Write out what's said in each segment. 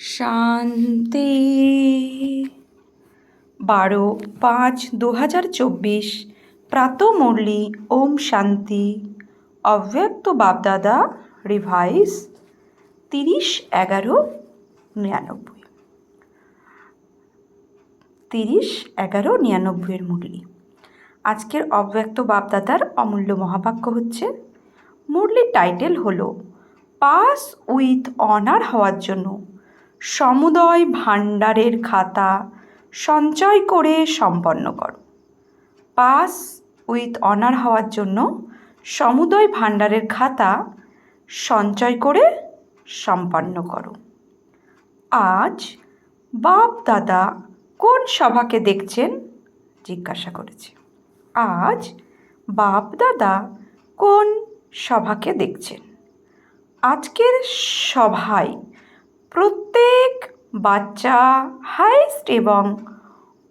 শান্তি। 12/5/2024 প্রাতঃমুরলি। ওম শান্তি। অব্যক্ত বাপদাদা রিভাইস 30/11/99। 30/11/99 মুরলি। আজকের অব্যক্ত বাপদাদার অমূল্য মহাবাক্য হচ্ছে, মুরলির টাইটেল হলো পাস উইথ অনার হওয়ার জন্য সমুদয় ভাণ্ডারের খাতা সঞ্চয় করে সম্পন্ন করো। পাস উইথ অনার হওয়ার জন্য সমুদয় ভাণ্ডারের খাতা সঞ্চয় করে সম্পন্ন করো। আজ বাপ দাদা কোন সভাকে দেখছেন জিজ্ঞাসা করেছে। আজ বাপ দাদা কোন সভাকে দেখছেন? আজকের সভায় প্রত্যেক বাচ্চা হাইস্ট এবং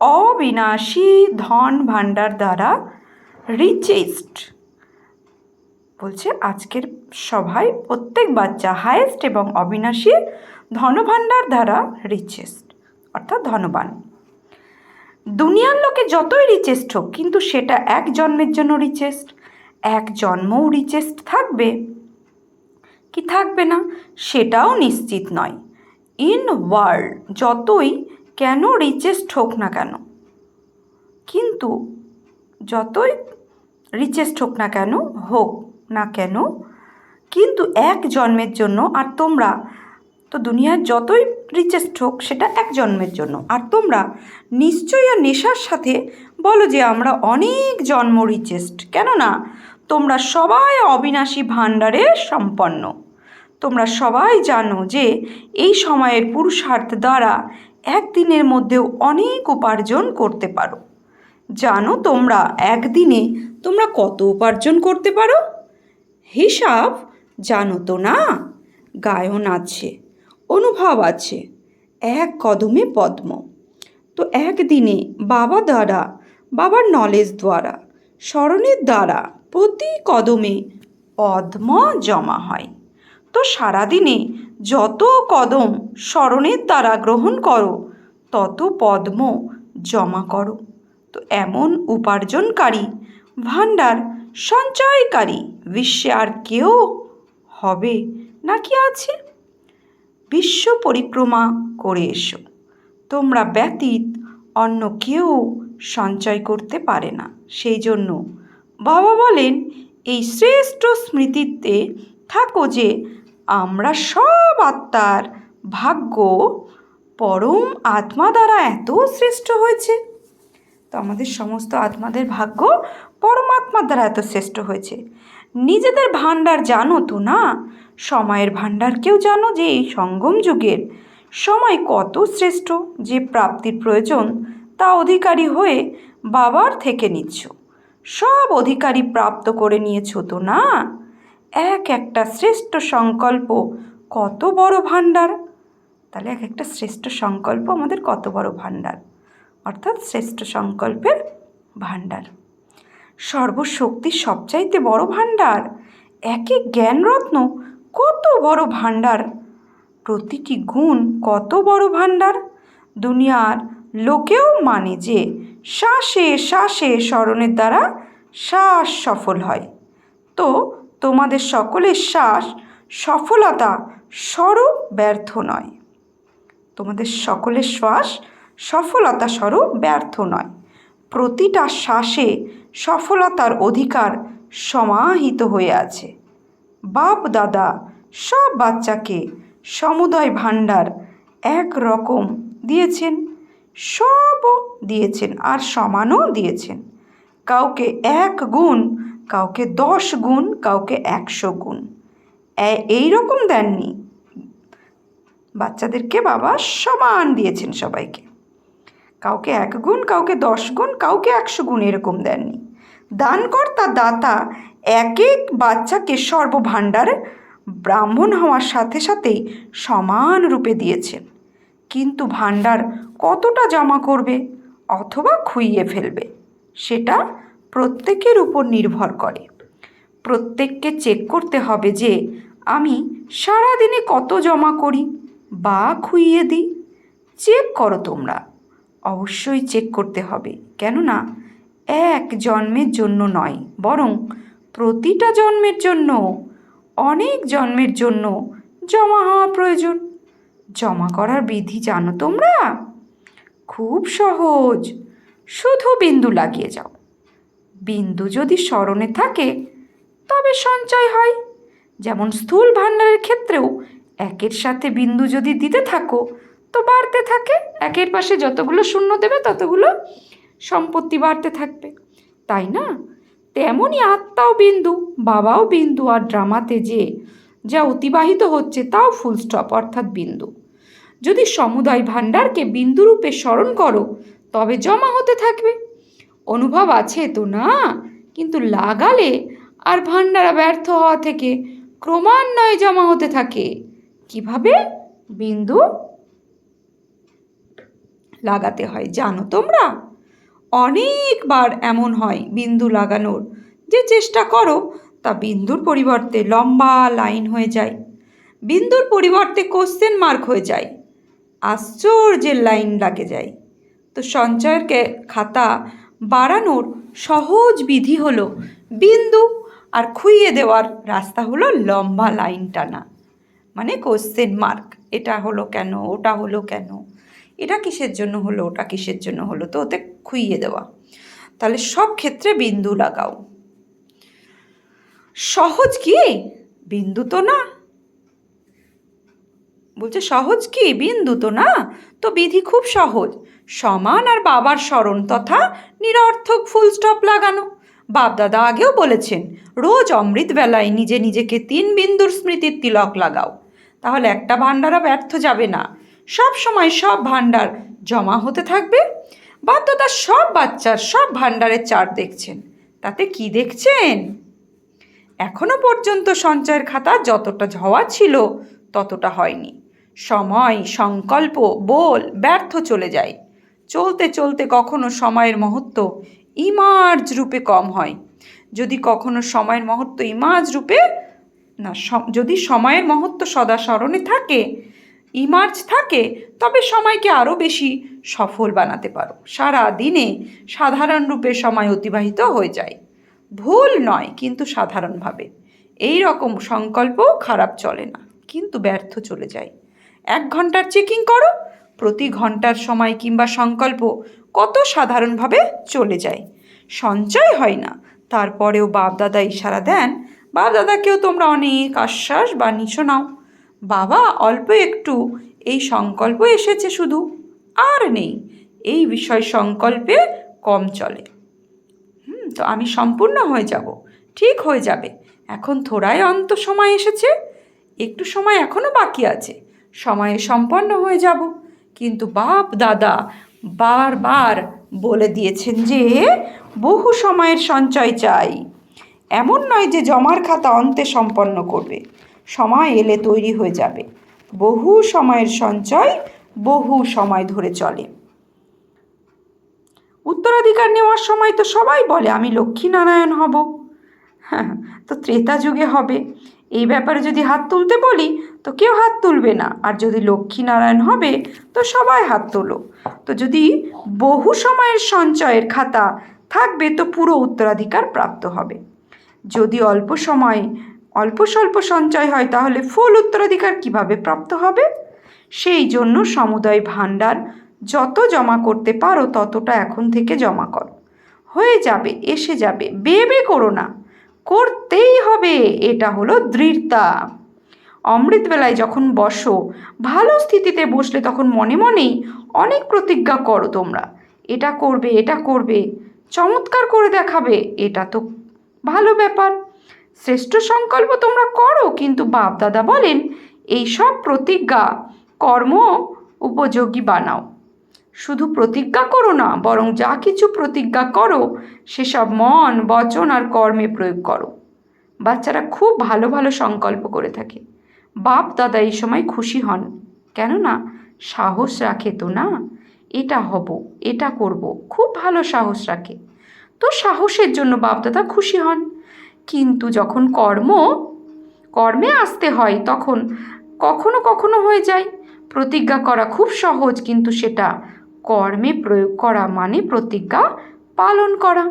অবিনাশী ধন ভাণ্ডার দ্বারা রিচেস্ট। বলছে আজকের সভায় প্রত্যেক বাচ্চা হাইস্ট এবং অবিনাশী ধনভাণ্ডার দ্বারা রিচেস্ট, অর্থাৎ ধনবান। দুনিয়ার লোকে যতই রিচেস্ট হোক, কিন্তু সেটা এক জন্মের জন্য রিচেস্ট। এক জন্মও রিচেস্ট থাকবে কি থাকবে না সেটাও নিশ্চিত নয়। ইন ওয়ার্ল্ড যতই কেন রিচেস্ট হোক না কেন, কিন্তু যতই রিচেস্ট হোক না কেন কিন্তু এক জন্মের জন্য। আর তোমরা তো দুনিয়ার যতই রিচেস্ট হোক সেটা এক জন্মের জন্য, আর তোমরা নিশ্চয়ই আর নেশার সাথে বলো যে আমরা অনেক জন্ম রিচেস্ট। কেননা তোমরা সবাই অবিনাশী ভাণ্ডারে সম্পন্ন। তোমরা সবাই জানো যে এই সময়ের পুরুষার্থ দ্বারা একদিনের মধ্যেও অনেক উপার্জন করতে পারো। জানো তোমরা একদিনে তোমরা কত উপার্জন করতে পারো? হিসাব জানো তো না? গায়ন আছে, অনুভব আছে, এক কদমে পদ্ম। তো একদিনে বাবার নলেজ দ্বারা, স্মরণের দ্বারা প্রতি কদমে পদ্ম জমা হয়। তো সারাদিনে যত কদম স্মরণের দ্বারা গ্রহণ করো তত পদ্ম জমা করো। তো এমন উপার্জনকারী ভাণ্ডার সঞ্চয়কারী বিশ্বে আর কেউ হবে নাকি আছে? বিশ্ব পরিক্রমা করে এসো, তোমরা ব্যতীত অন্য কেউ সঞ্চয় করতে পারে না। সেই জন্য বাবা বলেন এই শ্রেষ্ঠ স্মৃতিতে থাকো যে আমরা সব আত্মার ভাগ্য পরম আত্মা দ্বারা এত শ্রেষ্ঠ হয়েছে। তো আমাদের সমস্ত আত্মাদের ভাগ্য পরমাত্মার দ্বারা এত শ্রেষ্ঠ হয়েছে। নিজেদের ভাণ্ডার জানো তো না? সময়ের ভাণ্ডার কেউ জানো যে এই সঙ্গম যুগের সময় কত শ্রেষ্ঠ, যে প্রাপ্তির প্রয়োজন তা অধিকারী হয়ে বাবার থেকে নিচ্ছ। সব অধিকারী প্রাপ্ত করে নিয়েছ তো না? এক একটা শ্রেষ্ঠ সংকল্প কত বড় ভাণ্ডার। তাহলে এক একটা শ্রেষ্ঠ সংকল্প আমাদের কত বড় ভাণ্ডার, অর্থাৎ শ্রেষ্ঠ সংকল্পের ভাণ্ডার। সর্বশক্তির সবচাইতে বড় ভাণ্ডার, এক এক জ্ঞানরত্ন কত বড় ভাণ্ডার, প্রতিটি গুণ কত বড় ভাণ্ডার। দুনিয়ার লোকেও মানে যে শ্বাসে শ্বাসে স্মরণের দ্বারা শ্বাস সফল হয়। তো তোমাদের সকলের শ্বাস সফলতা স্বরূপ ব্যর্থ নয়। তোমাদের সকলের শ্বাস সফলতা স্বরূপ ব্যর্থ নয়। প্রতিটা শ্বাসে সফলতার অধিকার সমাহিত হয়ে আছে। বাপ দাদা সব বাচ্চাকে সমুদয় ভাণ্ডার এক রকম দিয়েছেন, সবও দিয়েছেন আর সমানও দিয়েছেন। কাউকে 1 গুণ, কাউকে 10 গুণ, কাউকে 100 গুণ এই রকম দেননি। বাচ্চাদেরকে বাবা সমান দিয়েছেন সবাইকে। কাউকে 1 গুণ, কাউকে 10 গুণ, কাউকে 100 গুণ এরকম দেননি। দানকর্তা দাতা এক এক বাচ্চাকে সর্বভাণ্ডারে ব্রাহ্মণ হওয়ার সাথে সাথেই সমান রূপে দিয়েছেন। কিন্তু ভাণ্ডার কতটা জমা করবে অথবা খুইয়ে ফেলবে সেটা প্রত্যেকের উপর নির্ভর করে। প্রত্যেককে চেক করতে হবে যে আমি সারাদিনে কত জমা করি। বা খুইয়ে দিই? চেক করো তোমরা, অবশ্যই চেক করতে হবে, কেননা এক জন্মের জন্য নয়, বরং প্রতিটা জন্মের জন্য, অনেক জন্মের জন্য জমা হওয়া প্রয়োজন। জমা করার বিধি জানো তোমরা? খুব সহজ, শুধু বিন্দু লাগিয়ে যাও। বিন্দু যদি স্মরণে থাকে তবে সঞ্চয় হয়। যেমন স্থূল ভাণ্ডারের ক্ষেত্রেও একের সাথে বিন্দু যদি দিতে থাকো তো বাড়তে থাকে, একের পাশে যতগুলো শূন্য দেবে ততগুলো সম্পত্তি বাড়তে থাকবে, তাই না? তেমনই আত্মাও বিন্দু, বাবাও বিন্দু, আর ড্রামাতে যা অতিবাহিত হচ্ছে তাও ফুল স্টপ অর্থাৎ বিন্দু। যদি সমুদয় ভাণ্ডারকে বিন্দুরূপে স্মরণ করো তবে জমা হতে থাকবে। অনুভব আছে তো না? কিন্তু লাগালে আর ভাণ্ডারা ব্যর্থ হওয়া থেকে ক্রমান্বয়ে জমা হতে থাকে। কিভাবে বিন্দু লাগাতে হয় জানো তোমরা? অনেকবার এমন হয় বিন্দু লাগানোর যে চেষ্টা করো তা বিন্দুর পরিবর্তে লম্বা লাইন হয়ে যায়, বিন্দুর পরিবর্তে কোশ্চেন মার্ক হয়ে যায়, আশ্চর্যের লাইন লাগে যায়। তো সঞ্চয়ের খাতা বাড়ানোর সহজ বিধি হলো বিন্দু, আর খুইয়ে দেওয়ার রাস্তা হলো লম্বা লাইন টানা, মানে কোশ্চেন মার্ক। এটা হলো কেন, ওটা হলো কেন, এটা কিসের জন্য হলো, ওটা কিসের জন্য হলো, তো ওতে খুইয়ে দেওয়া। তাহলে সব ক্ষেত্রে বিন্দু লাগাও। সহজ কি? বিন্দু তো না। বলছে সহজ কি? বিন্দু তো না। তো বিধি খুব সহজ, সমান আর বাবার স্মরণ তথা নিরর্থক ফুল স্টপ লাগানো। বাপদাদা আগেও বলেছেন, রোজ অমৃত বেলায় নিজে নিজেকে 3 বিন্দুর স্মৃতির তিলক লাগাও, তাহলে একটা ভাণ্ডারা ব্যর্থ যাবে না, সব সময় সব ভাণ্ডার জমা হতে থাকবে। বাপদাদা সব বাচ্চার সব ভাণ্ডারের চার্ট দেখছেন, তাতে কি দেখছেন? এখনো পর্যন্ত সঞ্চয়ের খাতা যতটা হওয়া ছিল ততটা হয়নি। সময়, সংকল্প, বল ব্যর্থ চলে যায়। চলতে চলতে কখনো সময়ের মহত্ব ইমার্জ রূপে কম হয়। যদি কখনো সময়ের মহত্ব ইমার্জ রূপে না, যদি সময়ের মহত্ব সদা স্মরণে থাকে, ইমার্জ থাকে, তবে সময়কে আরও বেশি সফল বানাতে পারো। সারা দিনে সাধারণ রূপে সময় অতিবাহিত হয়ে যায়, ভুল নয় কিন্তু সাধারণভাবে। এই রকম সংকল্পও খারাপ চলে না, কিন্তু ব্যর্থ চলে যায়। 1 ঘন্টার চেকিং করো, প্রতি ঘন্টার সময় কিংবা সংকল্প কত সাধারণভাবে চলে যায়, সঞ্চয় হয় না। তারপরেও বাপদাদা ইশারা দেন, বাপদাদাকেও তোমরা অনেক আশ্বাস বা নিশো নাও, বাবা অল্প একটু এই সংকল্প এসেছে শুধু, আর নেই, এই বিষয় সংকল্পে কম চলে। তো আমি সম্পূর্ণ হয়ে যাব, ঠিক হয়ে যাবে, এখন থোড়াই অন্ত সময় এসেছে, একটু সময় এখনও বাকি আছে, সময়ে সম্পন্ন হয়ে যাব। কিন্তু বাপ দাদা বারবার বলে দিয়েছেন যে বহু সময়ের সঞ্চয় চাই। এমন নয় যে জমার খাতা অন্তে সম্পন্ন করবে, সময় এলে তৈরি হয়ে যাবে। বহু সময়ের সঞ্চয় বহু সময় ধরে চলে। উত্তরাধিকার নেওয়ার সময় তো সবাই বলে আমি লক্ষ্মীনারায়ণ হব। হ্যাঁ, তো ত্রেতা যুগে হবে, এই ব্যাপারে যদি হাত তুলতে বলি তো কেউ হাত তুলবে না, আর যদি লক্ষ্মীনারায়ণ হবে তো সবাই হাত তোলো। তো যদি বহু সময়ের সঞ্চয়ের খাতা থাকবে তো পুরো উত্তরাধিকার প্রাপ্ত হবে। যদি অল্প স্বল্প সঞ্চয় হয় তাহলে ফুল উত্তরাধিকার কিভাবে প্রাপ্ত হবে? সেই জন্য সমুদয় ভাণ্ডার যত জমা করতে পারো ততটা এখন থেকে জমা করো, হয়ে যাবে, এসে যাবে, বেবে করো না, করতেই হবে, এটা হলো দৃঢ়তা। অমৃতবেলায় যখন বসো, ভালো স্থিতিতে বসলে তখন মনে মনেই অনেক প্রতিজ্ঞা করো তোমরা, এটা করবে, এটা করবে, চমৎকার করে দেখাবে, এটা তো ভালো ব্যাপার। শ্রেষ্ঠ সংকল্প তোমরা করো, কিন্তু বাপদাদা বলেন এই সব প্রতিজ্ঞা কর্ম উপযোগী বানাও। শুধু প্রতিজ্ঞা করো না, বরং যা কিছু প্রতিজ্ঞা করো সেসব মন, বচন আর কর্মে প্রয়োগ করো। বাচ্চারা খুব ভালো ভালো সংকল্প করে থাকে, বাপ দাদা এই সময় খুশি হন, কেননা সাহস রাখে তো না, এটা হব, এটা করব, খুব ভালো সাহস রাখে, তো সাহসের জন্য বাপ দাদা খুশি হন। কিন্তু যখন কর্মে আসতে হয় তখন কখনো কখনো হয়ে যায় প্রতিজ্ঞা করা খুব সহজ, কিন্তু সেটা কর্মে প্রয়োগ করা মানে প্রতিজ্ঞা পালন করা।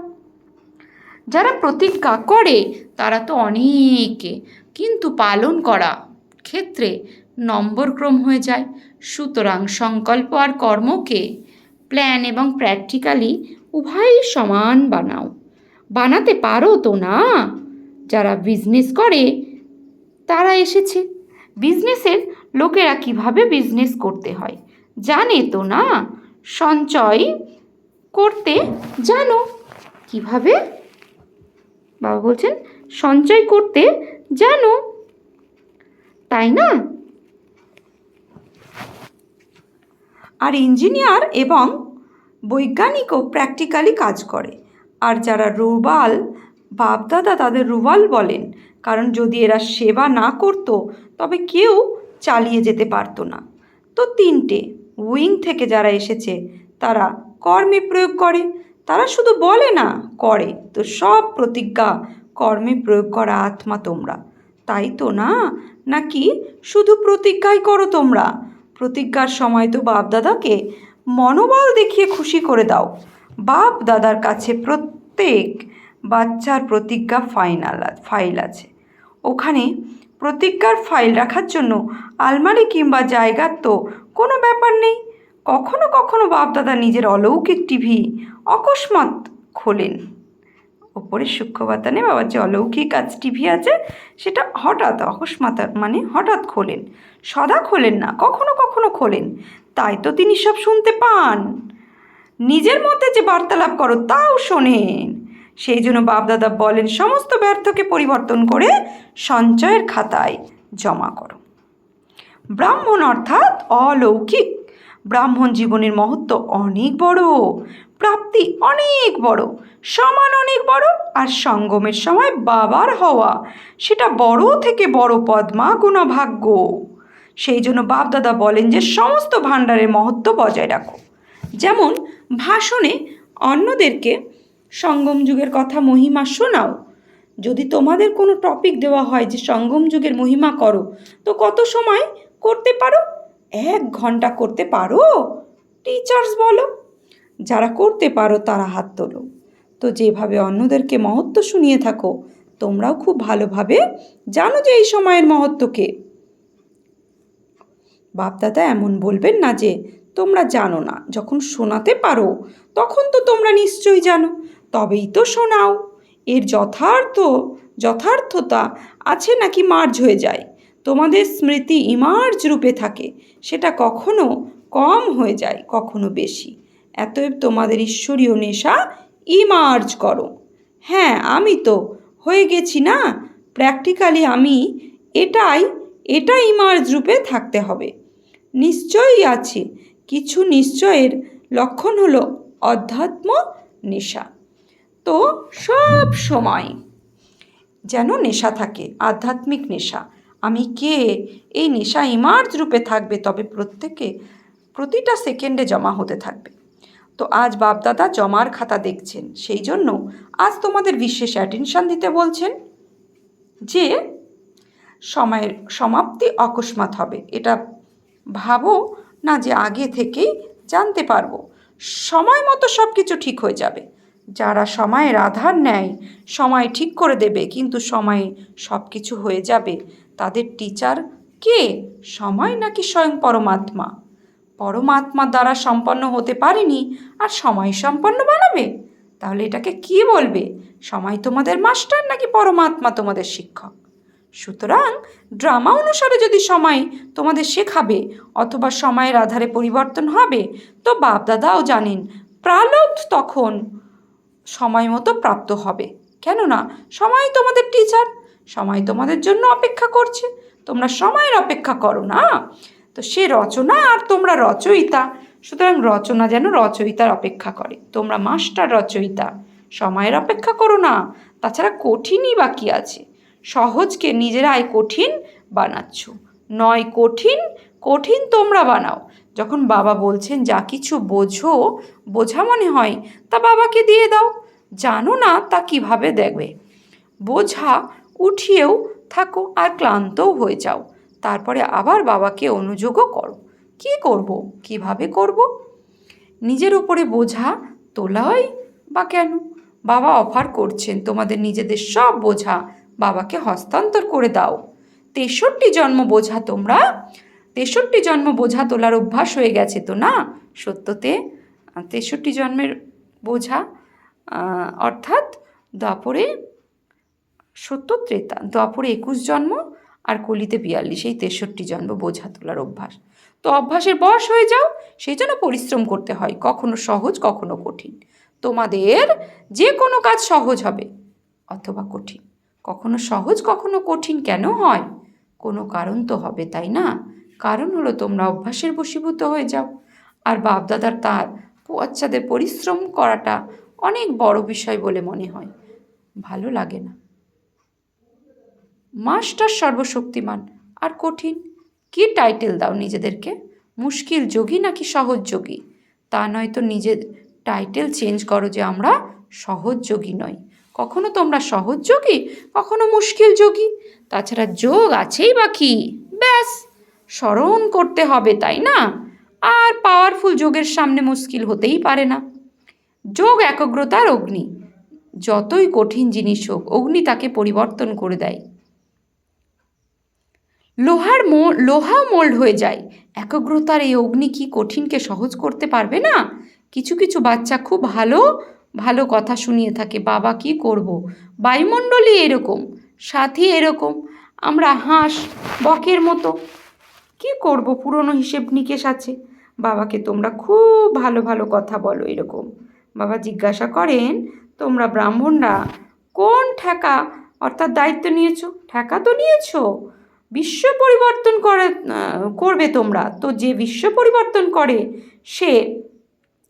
যারা প্রতিজ্ঞা করে তারা তো অনেকে, কিন্তু পালন করা ক্ষেত্রে নম্বরক্রম হয়ে যায়। সুতরাং সংকল্প আর কর্মকে প্ল্যান এবং প্র্যাকটিক্যালি উভয়ই সমান বানাও। বানাতে পারো তো না? যারা বিজনেস করে তারা এসেছে। বিজনেসের লোকেরা কিভাবে বিজনেস করতে হয় জানে তো না? সঞ্চয় করতে জানো কিভাবে? বাবা বলছেন সঞ্চয় করতে জানো, তাই না? আর ইঞ্জিনিয়ার এবং বৈজ্ঞানিকও প্র্যাকটিক্যালি কাজ করে। আর যারা রুবাল বাপদাদা তাদের রুবাল বলেন, কারণ যদি এরা সেবা না করতো তবে কেউ চালিয়ে যেতে পারতো না। তো তিনটে উইং থেকে যারা এসেছে তারা কর্মে প্রয়োগ করে, তারা শুধু বলে না, করে। তো সব প্রতিজ্ঞা কর্মে প্রয়োগ করা আত্মা তোমরা, তাই তো না? নাকি শুধু প্রতিজ্ঞাই করো তোমরা? প্রতিজ্ঞার সময় তো বাপদাদাকে মনোবল দেখিয়ে খুশি করে দাও। বাপ দাদার কাছে প্রত্যেক বাচ্চার প্রতিজ্ঞা ফাইল আছে। ওখানে প্রতিজ্ঞার ফাইল রাখার জন্য আলমারি কিংবা জায়গার তো কোনো ব্যাপার নেই। কখনো কখনো বাপদাদা নিজের অলৌকিক টিভি অকস্মাৎ খোলেন। ওপরে সূক্ষ্মবাতানে বাবার যে অলৌকিক আজ টিভি আছে সেটা হঠাৎ অকস্মাৎ মানে হঠাৎ খোলেন, সদা খোলেন না, কখনো কখনো খোলেন। তাই তো তিনি সব শুনতে পান। নিজের মধ্যে যে বার্তালাপ করো তাও শোনেন। সেই জন্য বাপদাদা বলেন সমস্ত ব্যর্থকে পরিবর্তন করে সঞ্চয়ের খাতায় জমা করো। ব্রাহ্মণ অর্থাৎ অলৌকিক। ব্রাহ্মণ জীবনের মহত্ব অনেক বড়, প্রাপ্তি অনেক বড়, সমান অনেক বড়। আর সঙ্গমের সময় বাবার হওয়া সেটা বড় থেকে বড় পদ্মা গুণা ভাগ্য। সেই জন্য বাপদাদা বলেন যে সমস্ত ভাণ্ডারের মহত্ব বজায় রাখো। যেমন ভাষণে অন্যদেরকে সঙ্গম যুগের কথা মহিমা শোনাও। যদি তোমাদের কোনো টপিক দেওয়া হয় যে সঙ্গম যুগের মহিমা করো, তো কত সময় করতে পারো? 1 ঘন্টা করতে পারো? টিচার্স বলো। যারা করতে পারো তারা হাত তোলো। তো যেভাবে অন্যদেরকে মহত্ব শুনিয়ে থাকো, তোমরাও খুব ভালোভাবে জানো যে এই সময়ের মহত্বকে। বাপদাদা এমন বলবেন না যে তোমরা জানো না। যখন শোনাতে পারো তখন তো তোমরা নিশ্চয়ই জানো, তবেই তো শোনাও। এর যথার্থতা আছে নাকি মার্জ হয়ে যায়? তোমাদের স্মৃতি ইমার্জ রূপে থাকে, সেটা কখনো কম হয়ে যায়, কখনো বেশি। এতএব তোমাদের ঈশ্বরীয় নেশা ইমার্জ করো। হ্যাঁ, আমি তো হয়ে গেছি না? প্র্যাকটিক্যালি আমি এটা ইমার্জ রূপে থাকতে হবে। নিশ্চয়ই আছে। কিছু নিশ্চয়ের লক্ষণ হলো অধ্যাত্ম নেশা। তো সব সময় যেন নেশা থাকে, আধ্যাত্মিক নেশা। আমি কে, এই নেশা ইমার্জ রূপে থাকবে, তবে প্রতিটা সেকেন্ডে জমা হতে থাকবে। তো আজ বাপদাদা জমার খাতা দেখছেন, সেই জন্য আজ তোমাদের বিশেষ অ্যাটেনশন দিতে বলছেন যে সময়ের সমাপ্তি অকস্মাৎ হবে। এটা ভাবো না যে আগে থেকেই জানতে পারবো। সময় মতো সব কিছু ঠিক হয়ে যাবে। যারা সময়ের আধার নেয় সময় ঠিক করে দেবে, কিন্তু সময়ে সব কিছু হয়ে যাবে। তাদের টিচার কে? সময় নাকি স্বয়ং পরমাত্মা? পরমাত্মা দ্বারা সম্পন্ন হতে পারেনি আর সময় সম্পন্ন বানাবে? তাহলে এটাকে কি বলবে? সময় তোমাদের মাস্টার নাকি পরমাত্মা তোমাদের শিক্ষক? সুতরাং ড্রামা অনুসারে যদি সময় তোমাদের শেখাবে অথবা সময়ের আধারে পরিবর্তন হবে, তো বাপদাদাও জানেন প্রালব্ধ তখন সময় মতো প্রাপ্ত হবে। কেননা সময় তোমাদের টিচার, সময় তোমাদের জন্য অপেক্ষা করছে। তোমরা সময়ের অপেক্ষা করো না। তো সে রচনা আর তোমরা রচয়িতা। সুতরাং রচনা যেন রচয়িতার অপেক্ষা করে, তোমরা মাস্টার রচয়িতা। সময়ের অপেক্ষা করো না। তাছাড়া কঠিনই বাকি আছে। সহজকে নিজেরাই কঠিন বানাচ্ছ। নয় কঠিন তোমরা বানাও। যখন বাবা বলছেন যা কিছু বোঝা মনে হয় তা বাবাকে দিয়ে দাও। জানো না তা কিভাবে দেখবে? বোঝা উঠিয়েও থাকো আর ক্লান্তও হয়ে যাও, তারপরে আবার বাবাকে অনুযোগও করো। কি করব, কিভাবে করব? নিজের উপরে বোঝা তোলাই বা কেন? বাবা অফার করছেন তোমাদের নিজেদের সব বোঝা বাবাকে হস্তান্তর করে দাও। 63 জন্ম বোঝা তোমরা, 63 জন্ম বোঝা তোলার অভ্যাস হয়ে গেছে তো না? সত্যতে 63 জন্মের বোঝা, অর্থাৎ দ্বাপরে 70 ত্রেতা, দ্বাপরে 21 জন্ম আর কলিতে 42, এই 63 জন্ম বোঝা তোলার অভ্যাস। তো অভ্যাসের বশ হয়ে যাও, সেই জন্য পরিশ্রম করতে হয়, কখনো সহজ কখনো কঠিন। তোমাদের যে কোনো কাজ সহজ হবে অথবা কঠিন। কখনো সহজ কখনো কঠিন কেন হয়? কোনো কারণ তো হবে, তাই না? কারণ হলো তোমরা অভ্যাসের বশীভূত হয়ে যাও। আর বাপদাদার তার বাচ্চাদের পরিশ্রম করাটা অনেক বড় বিষয় বলে মনে হয়, ভালো লাগে না। মাস্টার সর্বশক্তিমান আর কঠিন, কি টাইটেল দাও নিজেদেরকে? মুশকিল যোগী নাকি সহজ যোগী? তা নয় তো নিজের টাইটেল চেঞ্জ করো যে আমরা সহজ যোগী নই। কখনো তোমরা সহজ যোগী, কখনো মুশকিল যোগী। তাছাড়া যোগ আছেই বা কি, ব্যাস স্মরণ করতে হবে, তাই না? আর পাওয়ারফুল যোগের সামনে মুশকিল হতেই পারে না। যোগ একাগ্রতার অগ্নি, যতই কঠিন জিনিস হোক অগ্নি তাকে পরিবর্তন করে দেয়। লোহা মোল্ড হয়ে যায়। একাগ্রতার এই অগ্নি কি কঠিনকে সহজ করতে পারবে না? কিছু কিছু বাচ্চা খুব ভালো ভালো কথা শুনিয়ে থাকে, বাবা কি করব, বায়ুমণ্ডলী এরকম, সাথী এরকম, আমরা হাঁস বকের মতো, কি করব, পুরনো হিসেব নিকেশ আছে। বাবাকে তোমরা খুব ভালো ভালো কথা বলো এরকম। বাবা জিজ্ঞাসা করেন, তোমরা ব্রাহ্মণরা কোন ঠেকা অর্থাৎ দায়িত্ব নিয়েছো? ঠেকা তো নিয়েছো, বিশ্ব পরিবর্তন করবে তোমরা। তো যে বিশ্ব পরিবর্তন করে সে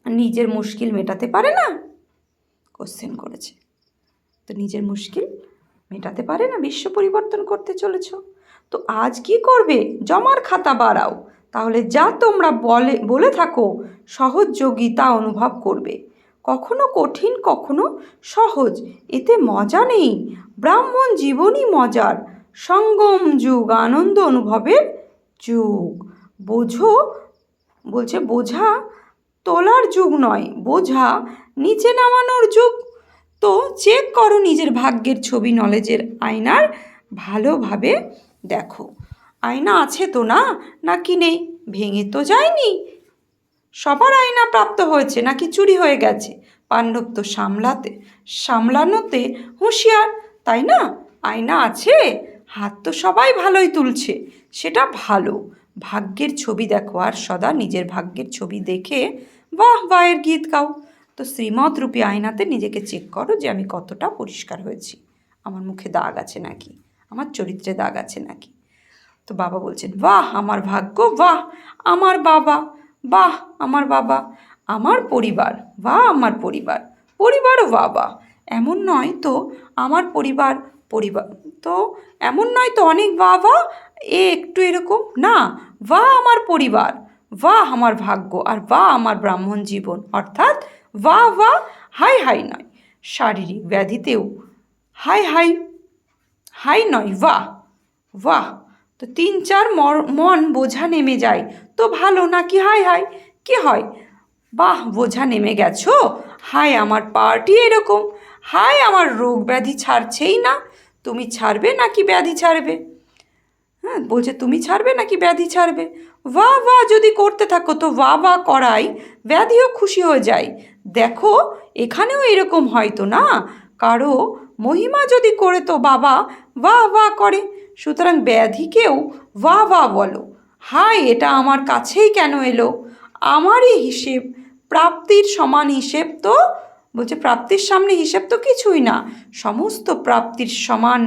নিজের মুশকিল মেটাতে পারে না? কোশ্চেন করেছে। তো নিজের মুশকিল মেটাতে পারে না, বিশ্ব পরিবর্তন করতে চলেছ। তো আজ কি করবে? জমার খাতা বাড়াও, তাহলে যা তোমরা বলে থাকো সহজ যোগী তা অনুভব করবে। কখনো কঠিন কখনো সহজ, এতে মজা নেই। ব্রাহ্মণ জীবনই মজার, সঙ্গম যুগ, আনন্দ অনুভবের যুগ। বলছে বোঝা তোলার যুগ নয়, বোঝা নিচে নামানোর যুগ। তো চেক করো নিজের ভাগ্যের ছবি নলেজের আয়নার, ভালোভাবে দেখো আয়না আছে তো না, নাকি নেই? ভেঙে তো যায়নি। সবার আয়না প্রাপ্ত হয়েছে নাকি চুরি হয়ে গেছে? পাণ্ডব তো সামলানোতে হুঁশিয়ার, তাই না? আয়না আছে, হাত তো সবাই ভালোই তুলছে, সেটা ভালো। ভাগ্যের ছবি দেখো আর সদা নিজের ভাগ্যের ছবি দেখে বাহ বাহের গীত গাও। তো শ্রীমৎ রূপী আয়নাতে নিজেকে চেক করো যে আমি কতটা পরিষ্কার হয়েছি, আমার মুখে দাগ আছে নাকি, আমার চরিত্রে দাগ আছে নাকি। তো বাবা বলছেন, বাহ আমার ভাগ্য, বাহ আমার বাবা, বাহ আমার বাবা, আমার পরিবার, বাহ আমার পরিবার, পরিবারও বাবা। এমন নয় তো আমার পরিবার, তো এমন নয় তো অনেক বাবা একটু এরকম না, বাহ আমার পরিবার, বাহ আমার ভাগ্য, আর বাহ আমার ব্রাহ্মণ জীবন, অর্থাৎ বাহ বাহ, হাই হাই নয়। শারীরিক ব্যাধিতেও হাই হাই, হাই নয়, বাহ বাহ। তো 3-4 মন বোঝা নেমে যায় তো ভালো, নাকি হাই হাই? কি হয়? বাহ বোঝা নেমে গেছো, হাই আমার পার্টি এরকম, হাই আমার রোগ ব্যাধি ছাড়ছেই না। তুমি ছাড়বে নাকি ব্যাধি ছাড়বে? হ্যাঁ বলছে তুমি ছাড়বে নাকি ব্যাধি ছাড়বে? বাহ বাহ যদি করতে থাকো তো বাহ বাহ করাই ব্যাধিও খুশি হয়ে যায়। দেখো এখানেও এরকম হয়তো না, কারো মহিমা যদি করে তো বাবা বাহ বাহ করে। সুতরাং ব্যাধিকেও বাহ বাহ বলো, হাই এটা আমার কাছেই কেন এলো, আমারই হিসেব, প্রাপ্তির সমান হিসেব তো, বলছে প্রাপ্তির সামনে হিসেব তো কিছুই না, সমস্ত প্রাপ্তির সমান।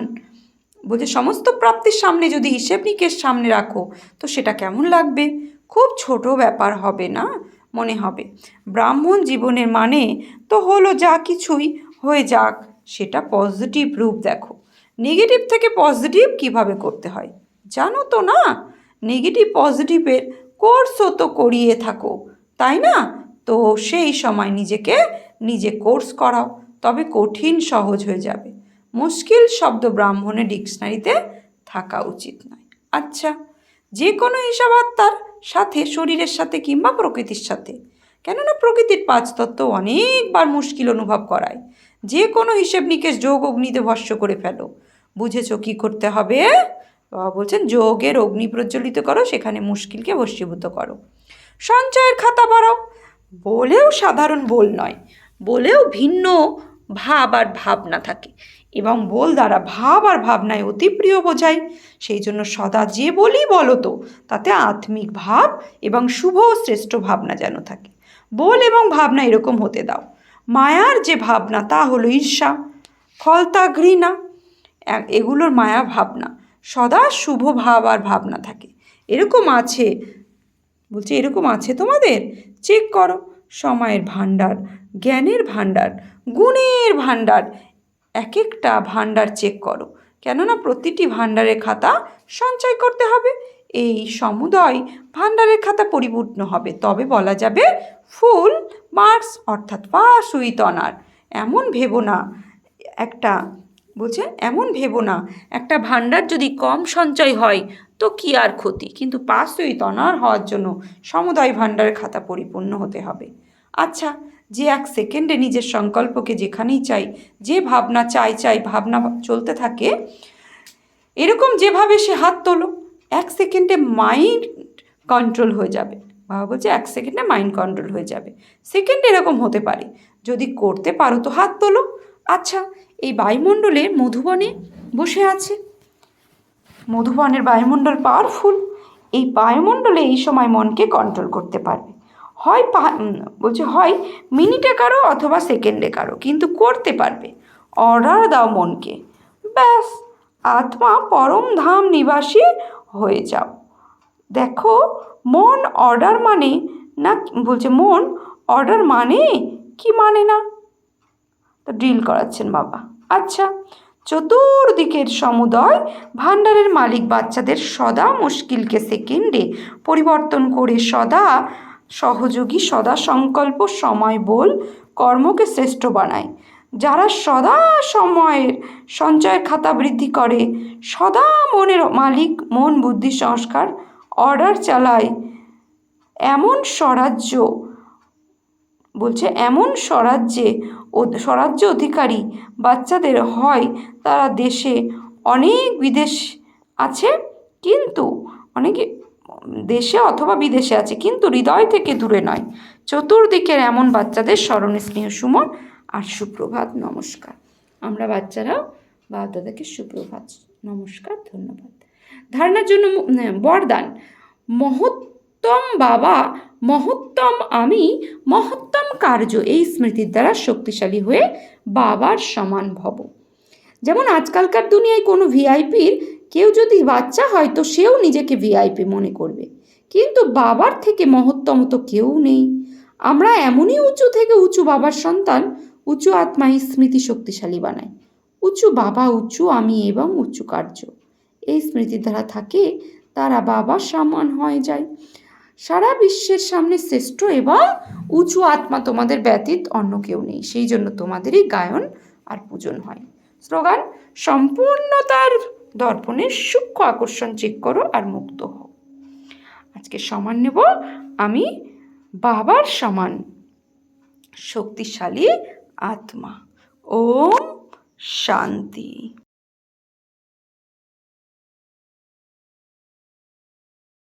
বলছে সমস্ত প্রাপ্তির সামনে যদি হিসেব নিকেশ সামনে রাখো তো সেটা কেমন লাগবে? খুব ছোট ব্যাপার হবে না মনে হবে। ব্রাহ্মণ জীবনের মানে তো হলো যা কিছুই হয়ে যাক সেটা পজিটিভ রূপ দেখো। নেগেটিভ থেকে পজিটিভ কিভাবে করতে হয় জানো তো না? নেগেটিভ পজিটিভের কোর্সও তো করিয়ে থাকো, তাই না? তো সেই সময় নিজে কোর্স করাও, তবে কঠিন সহজ হয়ে যাবে। মুশকিল শব্দ ব্রাহ্মণের ডিকশনারিতে থাকা উচিত নয়। আচ্ছা, যে কোনো হিসাব আত্মার সাথে, শরীরের সাথে কিংবা প্রকৃতির সাথে। কেননা প্রকৃতির পাঁচ তত্ত্ব অনেকবার মুশকিল অনুভব করায়। যে কোনো হিসেব নিকেশ যোগ অগ্নিতে ভস্য করে ফেলো। বুঝেছো কী করতে হবে? বাবা বলছেন যোগের অগ্নি প্রজ্বলিত করো, সেখানে মুশকিলকে ভস্মীভূত করো। সঞ্চয়ের খাতা বাড়াও। বলেও সাধারণ বল নয়, বলেও ভিন্ন ভাব আর ভাবনা থাকে, এবং বল দ্বারা ভাব আর ভাবনায় অতি প্রিয় বোঝায়। সেই জন্য সদা যে বলি বলো তো তাতে আত্মিক ভাব এবং শুভ ও শ্রেষ্ঠ ভাবনা যেন থাকে। বল এবং ভাবনা এরকম হতে দাও। মায়ার যে ভাবনা তা হলো ঈর্ষা, ফলতা, ঘৃণা, এগুলোর মায়া ভাবনা। সদা শুভ ভাব আর ভাবনা থাকে। এরকম আছে, বলছে এরকম আছে তোমাদের, চেক করো। সময়ের ভাণ্ডার, জ্ঞানের ভাণ্ডার, গুণের ভাণ্ডার, এক একটা ভাণ্ডার চেক করো। কেননা প্রতিটি ভাণ্ডারের খাতা সঞ্চয় করতে হবে। এই সমুদয় ভাণ্ডারের খাতা পরিপূর্ণ হবে, তবে বলা যাবে ফুল মার্কস, অর্থাৎ পাস উইথ অনার। এমন ভেবো না একটা, বলছে এমন ভেবো না একটা ভাণ্ডার যদি কম সঞ্চয় হয় তো কি আর ক্ষতি, কিন্তু পাস উইথ অনার হওয়ার জন্য সমুদয় ভাণ্ডারের খাতা পরিপূর্ণ হতে হবে। আচ্ছা, যে এক সেকেন্ডে নিজের সংকল্পকে যেখানেই চাই, যে ভাবনা চাই ভাবনা চলতে থাকে, এরকম যেভাবে সে হাত তোলো, এক সেকেন্ডে মাইন্ড কন্ট্রোল হয়ে যাবে। বাবা বলছে এক সেকেন্ডে মাইন্ড কন্ট্রোল হয়ে যাবে। সেকেন্ড এরকম হতে পারে, যদি করতে পারো তো হাত তোলো। আচ্ছা, এই বায়ুমণ্ডলে মধুবনে বসে আছে, মধুবনের বায়ুমণ্ডল পাওয়ারফুল। এই বায়ুমণ্ডলে এই সময় মনকে কন্ট্রোল করতে পারবে। হয় বলছে হয় মিনিটে কারো অথবা সেকেন্ডে কারো, কিন্তু করতে পারবে। অর্ডার দাও মনকে, ব্যাস আত্মা পরম ধাম নিবাসী হয়ে যাও। দেখো, মন অর্ডার মানে না, বলছে মন অর্ডার মানে কি মানে না, তো ড্রিল করাচ্ছেন বাবা। আচ্ছা, চতুর্দিকের সমুদয় ভাণ্ডারের মালিক বাচ্চাদের সদা মুশকিলকে সেকেন্ডে পরিবর্তন করে সদা সহযোগী, সদা সংকল্প, সময় বল, কর্মকে শ্রেষ্ঠ বানায়। যারা সদা সময়ের সঞ্চয়ের খাতা বৃদ্ধি করে, সদা মনের মালিক, মন বুদ্ধি সংস্কার অর্ডার চালায়, এমন স্বরাজ্য, বলছে এমন স্বরাজ্য অধিকারী বাচ্চাদের হয়, তারা দেশে অনেক বিদেশ আছে, কিন্তু অনেকে দেশে অথবা বিদেশে আছে, কিন্তু হৃদয় থেকে দূরে নয়। চতুর্দিকের এমন বাচ্চাদের স্মরণে স্নেহ সুমন আর সুপ্রভাত নমস্কার। আমরা বাচ্চারাও বাপ দাদাকে সুপ্রভাত নমস্কার, ধন্যবাদ। ধারণার জন্য বরদান। মহত্তম বাবা, মহত্তম আমি, মহত্তম কার্য, এই স্মৃতির দ্বারা শক্তিশালী হয়ে বাবার সমান ভব। যেমন আজকালকার দুনিয়ায় কোনো ভিআইপির কেউ যদি বাচ্চা হয় তো সেও নিজেকে ভিআইপি মনে করবে, কিন্তু বাবার থেকে মহত্তম তো কেউ নেই। আমরা এমনই উঁচু থেকে উঁচু বাবার সন্তান, উঁচু আত্মাই স্মৃতি শক্তিশালী বানায়। উঁচু বাবা, উঁচু আমি এবং উঁচু কার্য, এই স্মৃতির দ্বারা থাকে, তারা বাবার সমান হয়ে যায়। সারা বিশ্বের সামনে শ্রেষ্ঠ এবং উঁচু আত্মা তোমাদের ব্যতীত অন্য কেউ নেই, সেই জন্য তোমাদেরই গায়ন আর পূজন হয়। স্লোগান, সম্পূর্ণতার দর্পণের সূক্ষ্ম আকর্ষণ চেক করো আর মুক্ত হও। আজকে সমান নেব, আমি বাবার সমান শক্তিশালী আত্মা। ওম শান্তি।